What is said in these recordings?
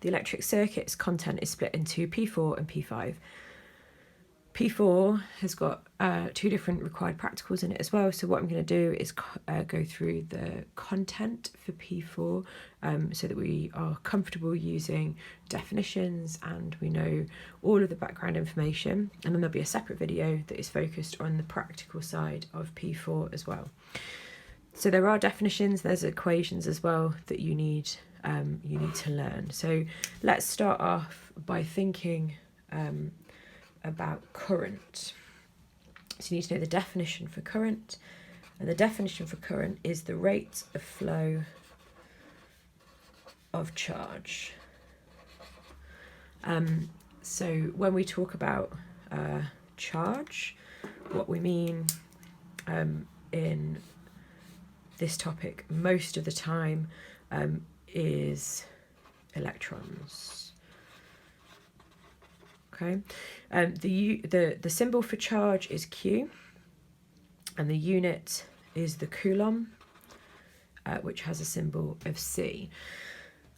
the electric circuit's content is split into P4 and P5. P4 has got 2 different required practicals in it as well. So what I'm going to do is go through the content for P4 so that we are comfortable using definitions and we know all of the background information. And then there'll be a separate video that is focused on the practical side of P4 as well. So there are definitions, there's equations as well that you need to learn. So let's start off by thinking about current. So you need to know the definition for current, and the definition for current is the rate of flow of charge. So when we talk about charge, what we mean in this topic most of the time is electrons. Okay, the symbol for charge is Q, and the unit is the coulomb, which has a symbol of C.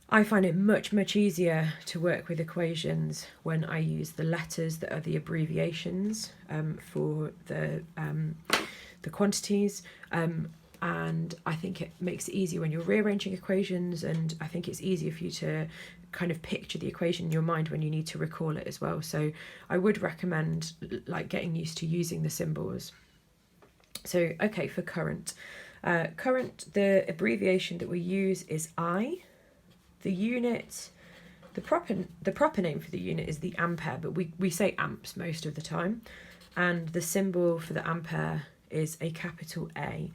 I find it much easier to work with equations when I use the letters that are the abbreviations for the quantities, and I think it makes it easier when you're rearranging equations, and I think it's easier for you to kind of picture the equation in your mind when you need to recall it as well. So I would recommend like getting used to using the symbols. So okay, for current, the abbreviation that we use is I. The unit, the proper name for the unit is the ampere, but we say amps most of the time, and the symbol for the ampere is a capital A.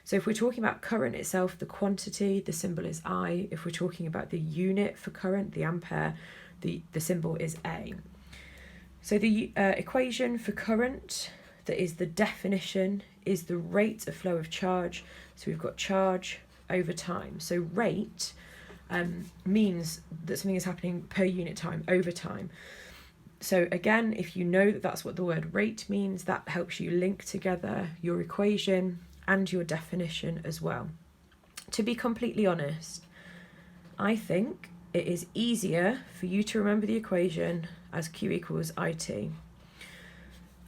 So if we're talking about current itself, the quantity, the symbol is I. If we're talking about the unit for current, the ampere, the symbol is A. So the equation for current, that is the definition, is the rate of flow of charge. So we've got charge over time. So rate means that something is happening per unit time, over time. So again, if you know that that's what the word rate means, that helps you link together your equation and your definition as well. To be completely honest, I think it is easier for you to remember the equation as Q equals IT.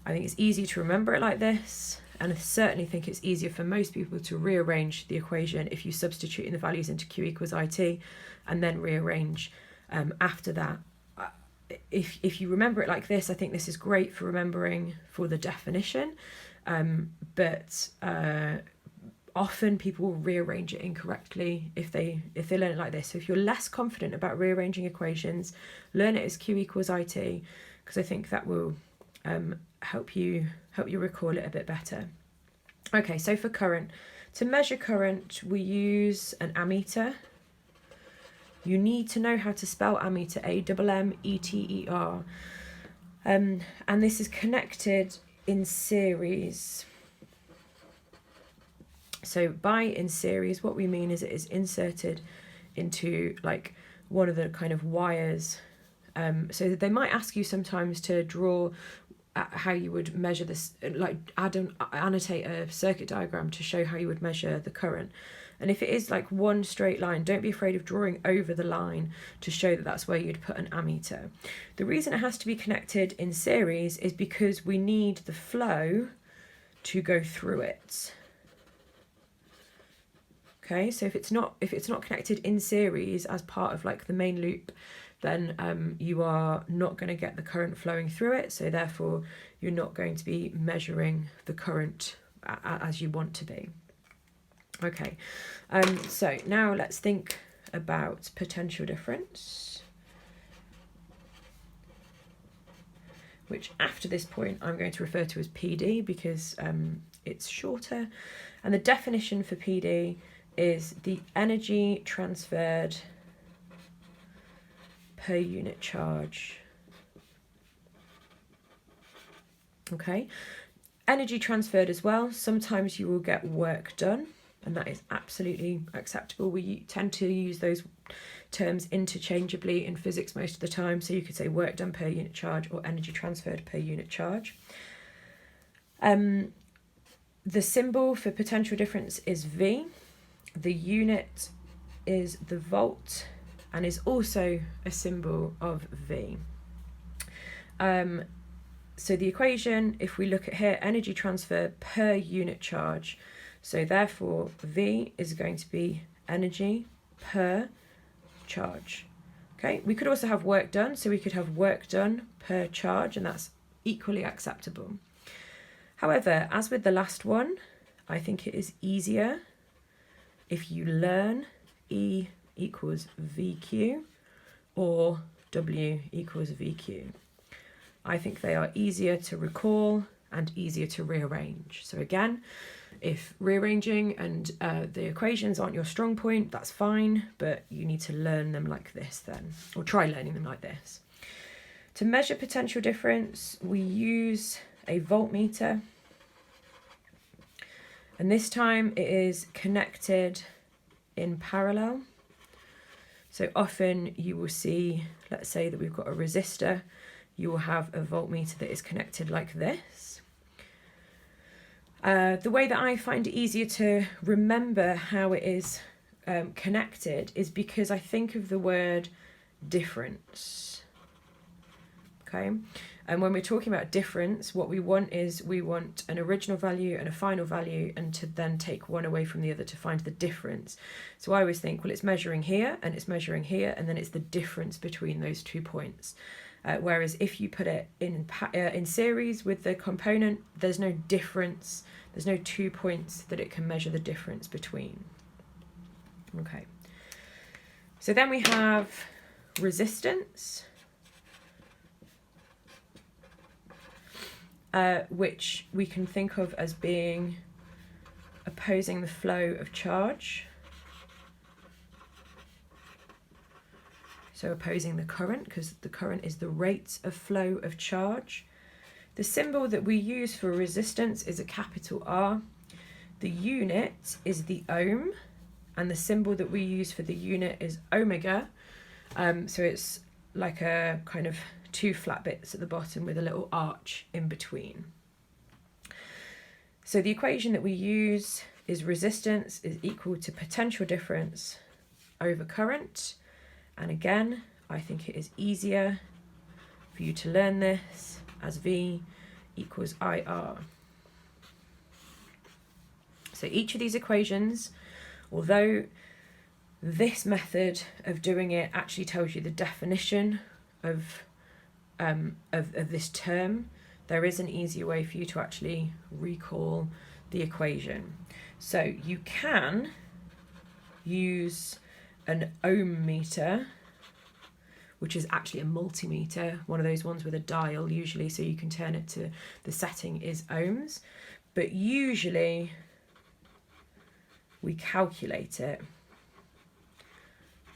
I think it's easy to remember it like this, and I certainly think it's easier for most people to rearrange the equation if you substitute in the values into Q equals IT and then rearrange after that. If you remember it like this, I think this is great for remembering for the definition, but often people will rearrange it incorrectly if they learn it like this. So if you're less confident about rearranging equations, learn it as Q equals IT, because I think that will help you recall it a bit better. Okay, so for current, to measure current, we use an ammeter. You need to know how to spell ammeter, AMMETER. And this is connected in series. So by in series, what we mean is it is inserted into like one of the kind of wires. So they might ask you sometimes to draw how you would measure this, like annotate a circuit diagram to show how you would measure the current. And if it is like one straight line, don't be afraid of drawing over the line to show that that's where you'd put an ammeter. The reason it has to be connected in series is because we need the flow to go through it. Okay, so if it's not connected in series as part of like the main loop, then you are not going to get the current flowing through it. So therefore, you're not going to be measuring the current as you want to be. Okay, so now let's think about potential difference, which after this point I'm going to refer to as PD because it's shorter. And the definition for PD is the energy transferred per unit charge. Okay, energy transferred as well. Sometimes you will get work done, and that is absolutely acceptable. We tend to use those terms interchangeably in physics most of the time. So you could say work done per unit charge or energy transferred per unit charge. The symbol for potential difference is V. The unit is the volt, and is also a symbol of V. So the equation, if we look at here, energy transfer per unit charge. So therefore, V is going to be energy per charge. Okay, we could also have work done, so we could have work done per charge, and that's equally acceptable. However, as with the last one, I think it is easier if you learn E equals VQ or W equals VQ. I think they are easier to recall and easier to rearrange. So again, if rearranging and the equations aren't your strong point, that's fine, but you need to learn them like this then, or try learning them like this. To measure potential difference, we use a voltmeter, and this time it is connected in parallel. So often you will see, let's say that we've got a resistor, you will have a voltmeter that is connected like this. The way that I find it easier to remember how it is connected is because I think of the word difference. Okay, and when we're talking about difference, what we want is we want an original value and a final value, and to then take one away from the other to find the difference. So I always think, well, it's measuring here and it's measuring here, and then it's the difference between those 2 points. Whereas if you put it in series with the component, there's no difference, there's no 2 points that it can measure the difference between. Okay, so then we have resistance, which we can think of as being opposing the flow of charge. So opposing the current, because the current is the rate of flow of charge. The symbol that we use for resistance is a capital R. The unit is the ohm, and the symbol that we use for the unit is omega. So it's like a kind of 2 flat bits at the bottom with a little arch in between. So the equation that we use is resistance is equal to potential difference over current. And again, I think it is easier for you to learn this as V equals IR. So each of these equations, although this method of doing it actually tells you the definition of this term, there is an easier way for you to actually recall the equation. So you can use an ohm meter, which is actually a multimeter, one of those ones with a dial usually, so you can turn it to, the setting is ohms, but usually we calculate it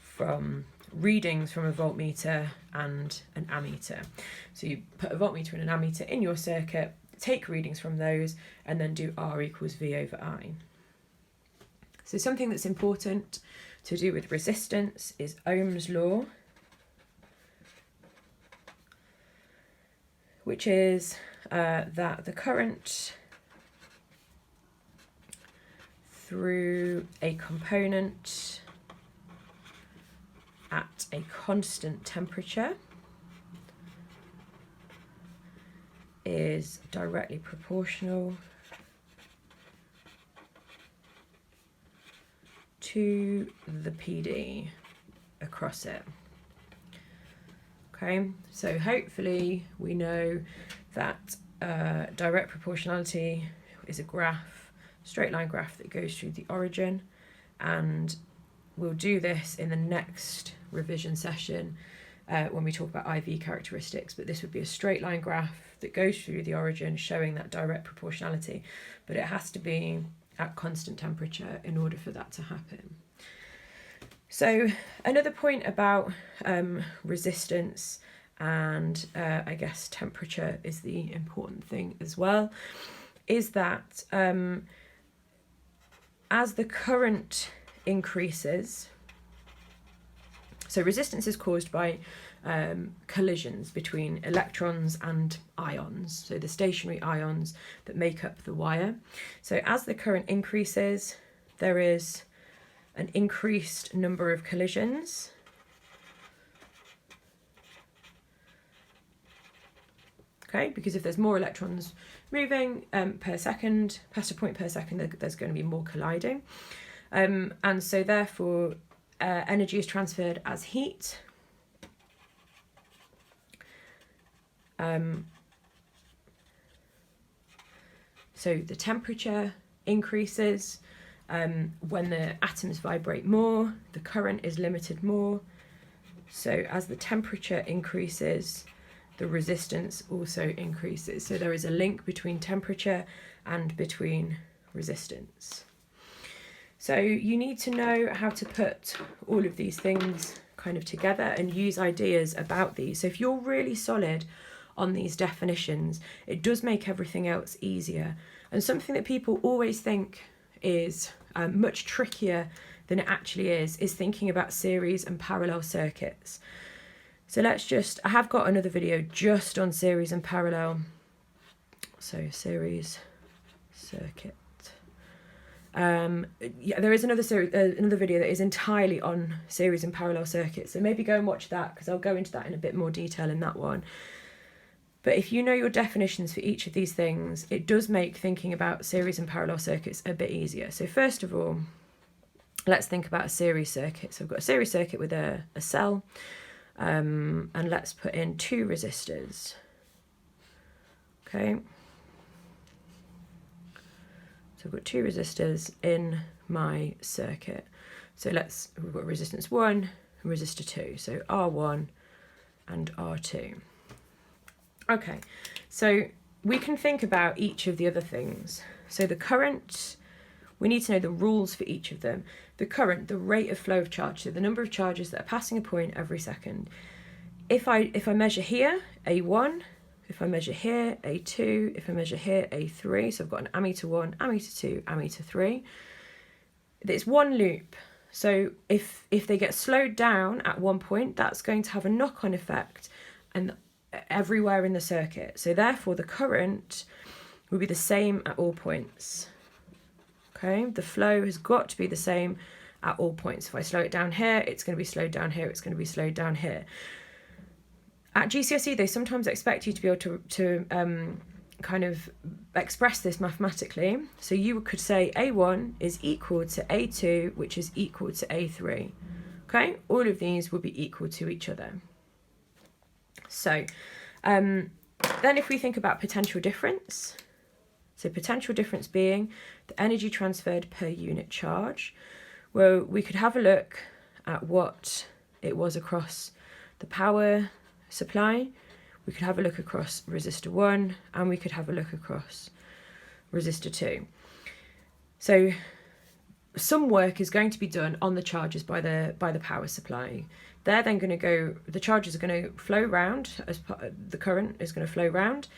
from readings from a voltmeter and an ammeter. So you put a voltmeter and an ammeter in your circuit, take readings from those, and then do R equals V over I. So something that's important to do with resistance is Ohm's law, which is that the current through a component at a constant temperature is directly proportional to the PD across it. Okay, so hopefully we know that direct proportionality is a graph, straight line graph that goes through the origin, and we'll do this in the next revision session when we talk about IV characteristics, but this would be a straight line graph that goes through the origin showing that direct proportionality, but it has to be at constant temperature in order for that to happen. So another point about resistance and I guess temperature is the important thing as well, is that as the current increases, so resistance is caused by collisions between electrons and ions, so the stationary ions that make up the wire. So as the current increases, there is an increased number of collisions, Okay, because if there's more electrons moving per second, past a point per second, there's going to be more colliding. And so therefore, energy is transferred as heat. So the temperature increases when the atoms vibrate more, the current is limited more. So as the temperature increases, the resistance also increases. So there is a link between temperature and between resistance. So you need to know how to put all of these things kind of together and use ideas about these. So if you're really solid on these definitions, it does make everything else easier. And something that people always think is much trickier than it actually is thinking about series and parallel circuits. So I have got another video just on series and parallel. So series circuit. Yeah, there is another video that is entirely on series and parallel circuits. So maybe go and watch that, because I'll go into that in a bit more detail in that one. But if you know your definitions for each of these things, it does make thinking about series and parallel circuits a bit easier. So first of all, let's think about a series circuit. So I've got a series circuit with a cell, and let's put in 2 resistors. Okay. So I've got 2 resistors in my circuit. So we've got resistance 1 and resistor 2. So R1 and R2. Okay, so we can think about each of the other things. So the current, we need to know the rules for each of them. The current, the rate of flow of charge, so the number of charges that are passing a point every second. If I measure here, A1, if I measure here, A2, if I measure here, A3, so I've got an ammeter 1, ammeter 2, ammeter 3. It's one loop. So if they get slowed down at one point, that's going to have a knock-on effect and everywhere in the circuit. So therefore the current will be the same at all points. Okay, the flow has got to be the same at all points. If I slow it down here, it's going to be slowed down here, it's going to be slowed down here. At GCSE, they sometimes expect you to be able to kind of express this mathematically. So you could say A1 is equal to A2, which is equal to A3. Okay, all of these will be equal to each other. So then if we think about potential difference, so potential difference being the energy transferred per unit charge, well, we could have a look at what it was across the power supply, we could have a look across resistor 1, and we could have a look across resistor 2. So some work is going to be done on the charges by the power supply. They're then going to go, the charges are going to flow round, the current is going to flow round.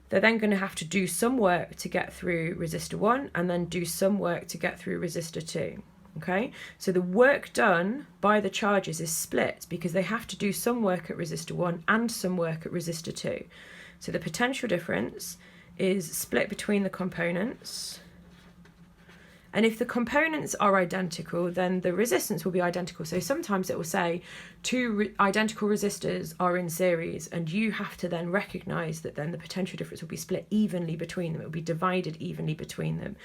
They're then going to have to do some work to get through resistor 1 and then do some work to get through resistor 2. Okay, so the work done by the charges is split because they have to do some work at resistor 1 and some work at resistor 2. So the potential difference is split between the components. And if the components are identical, then the resistance will be identical. So sometimes it will say 2 identical resistors are in series, and you have to then recognise that then the potential difference will be split evenly between them. It will be divided evenly between them.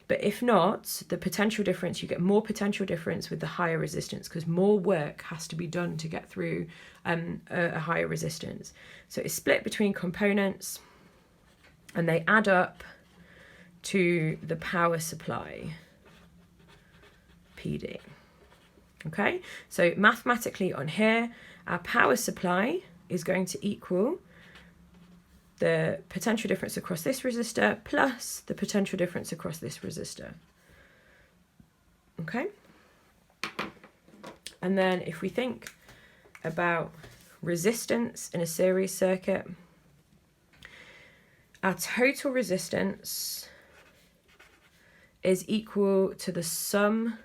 But if not, the potential difference, you get more potential difference with the higher resistance because more work has to be done to get through a higher resistance. So it's split between components and they add up to the power supply, PD. Okay, so mathematically on here, our power supply is going to equal the potential difference across this resistor plus the potential difference across this resistor. Okay, and then if we think about resistance in a series circuit, our total resistance is equal to the sum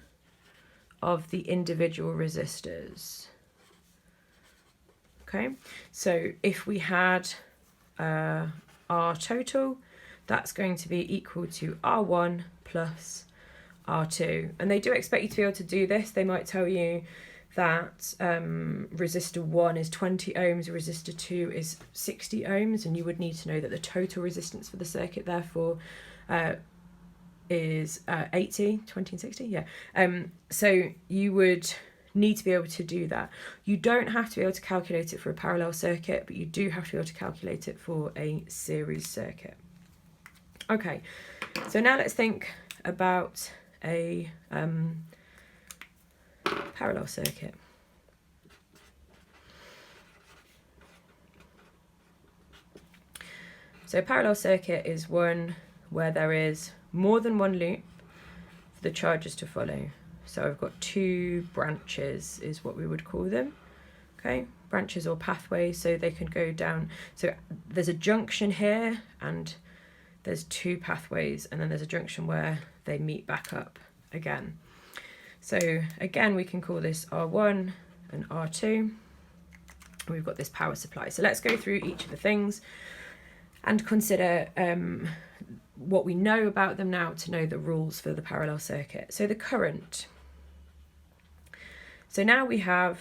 of the individual resistors. Okay, so if we had R total, that's going to be equal to R1 plus R2. And they do expect you to be able to do this. They might tell you that resistor 1 is 20 ohms, resistor 2 is 60 ohms, and you would need to know that the total resistance for the circuit therefore is 80, 20 and 60, yeah. So you would need to be able to do that. You don't have to be able to calculate it for a parallel circuit, but you do have to be able to calculate it for a series circuit. Okay, so now let's think about a parallel circuit. So a parallel circuit is one where there is more than one loop for the charges to follow. So I've got two branches is what we would call them. Okay, branches or pathways, so they can go down. So there's a junction here and there's two pathways, and then there's a junction where they meet back up again. So again, we can call this R1 and R2. We've got this power supply. So let's go through each of the things and consider what we know about them now to know the rules for the parallel circuit. So the current. So now we have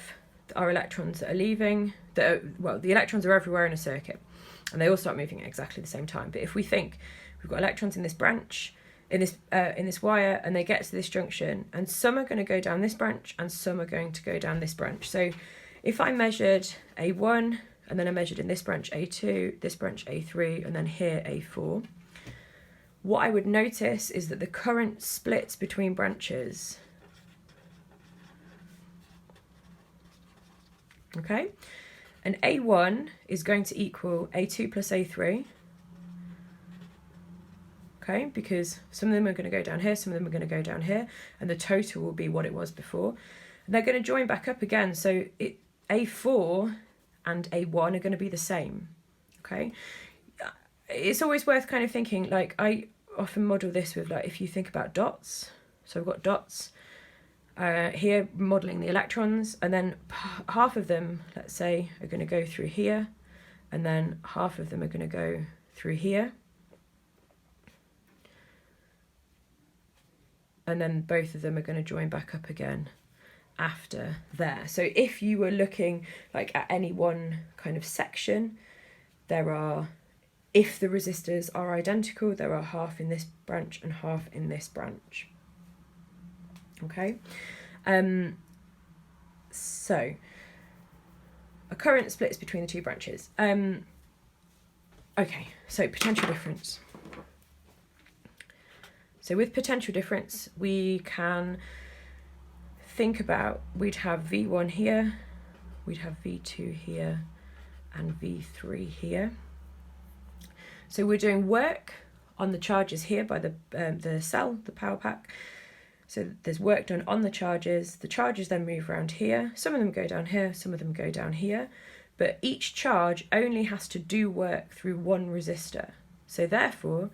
our electrons that are leaving. The electrons are everywhere in a circuit, and they all start moving at exactly the same time. But if we think we've got electrons in this branch, in this wire, and they get to this junction, and some are going to go down this branch and some are going to go down this branch. So if I measured A1 and then I measured in this branch A2, this branch A3, and then here A4, what I would notice is that the current splits between branches. Okay, and A1 is going to equal A2 plus A3. Okay, because some of them are going to go down here, some of them are going to go down here, and the total will be what it was before. And they're going to join back up again, so A4 and A1 are going to be the same. Okay, it's always worth kind of thinking, like I often model this with, like, if you think about dots. So I've got dots here modelling the electrons, and then half of them, let's say, are going to go through here, and then half of them are going to go through here. And then both of them are going to join back up again after there. So if you were looking like at any one kind of section, there are, if the resistors are identical, there are half in this branch and half in this branch. Okay, so a current splits between the two branches. Okay, so potential difference. So with potential difference, we can think about, we'd have V1 here, we'd have V2 here, and V3 here. So we're doing work on the charges here by the cell, the power pack. So there's work done on the charges then move around here. Some of them go down here, some of them go down here, but each charge only has to do work through one resistor. So therefore,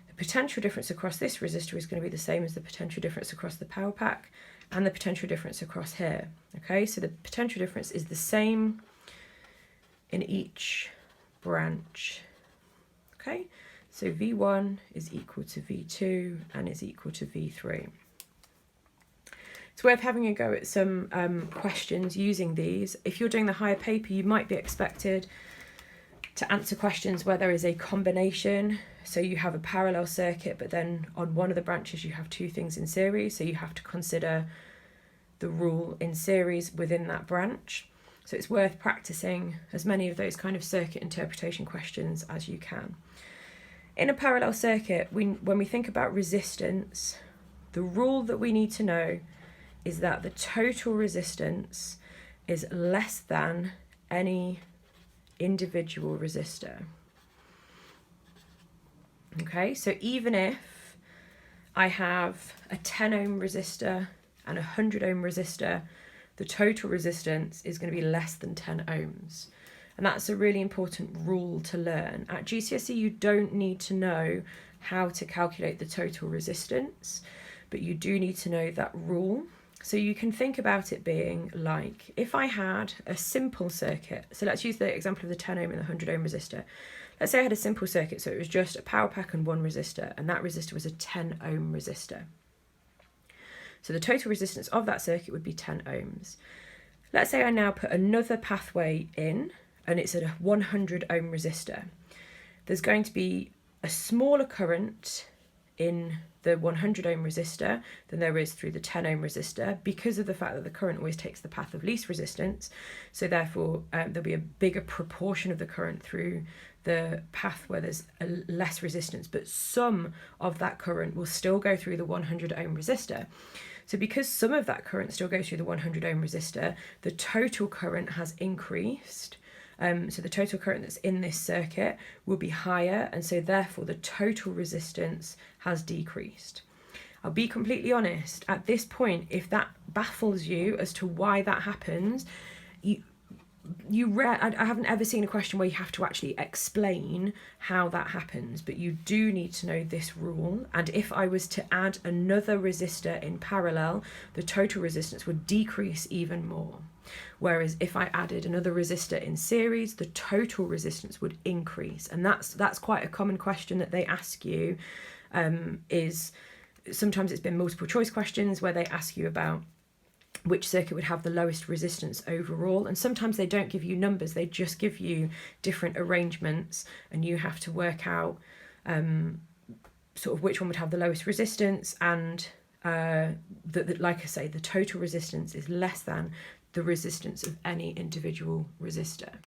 the potential difference across this resistor is going to be the same as the potential difference across the power pack and the potential difference across here. Okay, so the potential difference is the same in each branch. Okay, so V1 is equal to V2 and is equal to V3. It's worth having a go at some questions using these. If you're doing the higher paper, you might be expected to answer questions where there is a combination. So you have a parallel circuit, but then on one of the branches you have two things in series. So you have to consider the rule in series within that branch. So it's worth practicing as many of those kind of circuit interpretation questions as you can. In a parallel circuit, when we think about resistance, the rule that we need to know is that the total resistance is less than any individual resistor. Okay, so even if I have a 10 ohm resistor and a 100 ohm resistor, the total resistance is going to be less than 10 ohms. And that's a really important rule to learn. At GCSE, you don't need to know how to calculate the total resistance, but you do need to know that rule. So you can think about it being like, if I had a simple circuit, so let's use the example of the 10 ohm and the 100 ohm resistor. Let's say I had a simple circuit, so it was just a power pack and one resistor, and that resistor was a 10 ohm resistor. So the total resistance of that circuit would be 10 ohms. Let's say I now put another pathway in and it's at a 100 ohm resistor. There's going to be a smaller current in the 100 ohm resistor than there is through the 10 ohm resistor because of the fact that the current always takes the path of least resistance. So therefore there'll be a bigger proportion of the current through the path where there's less resistance, but some of that current will still go through the 100 ohm resistor. So because some of that current still goes through the 100 ohm resistor, the total current has increased. So the total current that's in this circuit will be higher, and so therefore the total resistance has decreased. I'll be completely honest, at this point, if that baffles you as to why that happens, I haven't ever seen a question where you have to actually explain how that happens, but you do need to know this rule. And if I was to add another resistor in parallel, the total resistance would decrease even more. Whereas if I added another resistor in series, the total resistance would increase. And that's quite a common question that they ask you. Is sometimes it's been multiple choice questions where they ask you about which circuit would have the lowest resistance overall, and sometimes they don't give you numbers, they just give you different arrangements, and you have to work out sort of which one would have the lowest resistance, and like I say, the total resistance is less than the resistance of any individual resistor.